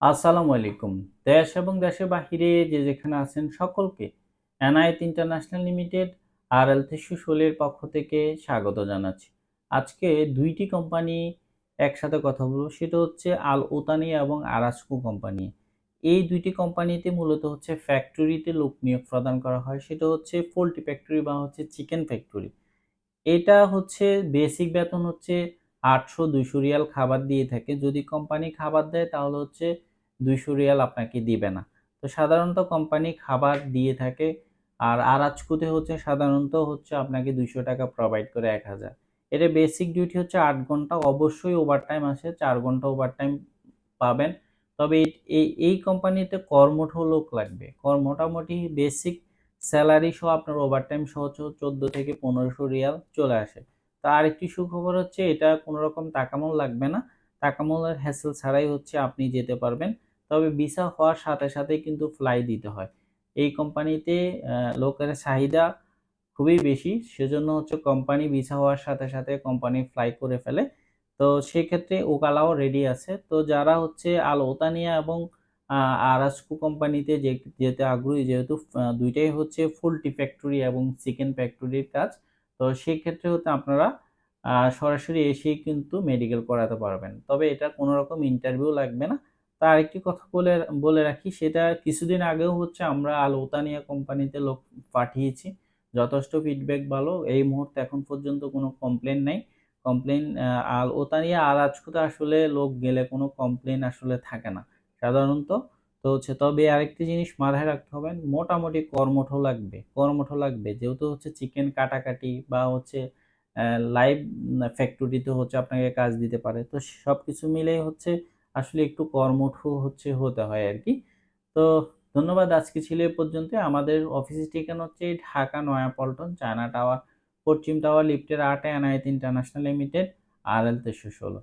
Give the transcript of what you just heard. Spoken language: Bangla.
আসসালামু আলাইকুম। দেশ এবং দেশের বাহিরে যে যেখানে আছেন সকলকে এনায়েত ইন্টারন্যাশনাল লিমিটেড আরএল 316 এর পক্ষ থেকে স্বাগত জানাচ্ছি। আজকে ২টি কোম্পানি একসাথে কথা বলব, সেটা হচ্ছে আল ওতানিয়া এবং আরাসকো কোম্পানি। এই ২টি কোম্পানিতে মূলত হচ্ছে ফ্যাক্টরিতে লোক নিয়োগ প্রদান করা হয়। সেটা হচ্ছে পোল্ট্রি ফ্যাক্টরি বা হচ্ছে চিকেন ফ্যাক্টরি। এটা হচ্ছে বেসিক বেতন হচ্ছে ৮০০-২০০ রিয়াল খাবার দিয়ে থাকে। যদি কোম্পানি খাবার দেয় তাহলে হচ্ছে ২০০ রিয়াল আপনাকে দিবে না। তো সাধারণত কোম্পানি খাবার দিয়ে থাকে। আর আরাজকোতে হচ্ছে সাধারণত হচ্ছে আপনাকে ৳২০০ প্রোভাইড করে ১,০০০। এর বেসিক ডিউটি হচ্ছে ৮ ঘন্টা, অবশ্যই ওভারটাইম আছে, ৪ ঘন্টা ওভারটাইম পাবেন। তবে এই কোম্পানিতে কর্মঠ লোক লাগবে। মোটামুটি বেসিক স্যালারি সহ আপনার ওভারটাইম সহ ১৪ থেকে ১৫০০ রিয়াল চলে আসে। তো আরেকটি সুখবর হচ্ছে এটা কোনো রকম টাকামূল লাগবে না। টাকামূলের হ্যাসেল ছাড়াই হচ্ছে আপনি যেতে পারবেন। তবে ভিসা হওয়ার সাথে সাথেই কিন্তু ফ্লাই দিতে হয়। এই কোম্পানিতে লোকের চাহিদা খুবই বেশি। সেজন্য হচ্ছে কোম্পানি ভিসা হওয়ার সাথে সাথে কোম্পানি ফ্লাই করে ফেলে। তো সেক্ষেত্রে ওকালাও রেডি আছে। তো যারা হচ্ছে আল ওতানিয়া এবং আ আরাসকো কোম্পানিতে যেতে আগ্রহী, যেহেতু ২ টাই হচ্ছে পোল্ট্রি ফ্যাক্টরি এবং চিকেন ফ্যাক্টরির কাজ। তো সেক্ষেত্রে হচ্ছে আপনারা সরাসরি এসেই কিন্তু মেডিকেল করাতে পারবেন। তবে এটা কোনো রকম ইন্টারভিউ লাগবে না। তো আরেকটি কথা বলে রাখি, সেটা কিছুদিন আগেও হচ্ছে আমরা আল ওতানিয়া কোম্পানিতে লোক পাঠিয়েছি। যথেষ্ট ফিডব্যাক ভালো। এই মুহূর্তে এখন পর্যন্ত কোনো কমপ্লেইন নাই। কমপ্লেইন আল ওতানিয়া আর আজকুতে আসলে লোক গেলে কোনো কমপ্লেইন আসলে থাকে না সাধারণত। তো হচ্ছে, তবে আরেকটি জিনিস মাথায় রাখতে হবে, মোটামুটি কর্মঠ লাগবে। যেহেতু হচ্ছে চিকেন কাটাকাটি বা হচ্ছে লাইভ ফ্যাক্টরিতে হচ্ছে আপনাকে কাজ দিতে পারে। তো সবকিছু মিলেই হচ্ছে আসলে একটু কর্মঠ হচ্ছে হতে হয় আরকি। তো ধন্যবাদ। আজকে ছিল এ পর্যন্তই। আমাদের অফিসের ঠিকানা হচ্ছে ঢাকা নয়াপল্টন, চায়না টাওয়ার, পশ্চিম টাওয়ার, লিফটের ৮ এ এনায়েত ইন্টারন্যাশনাল লিমিটেড, আরএল ৩১৬।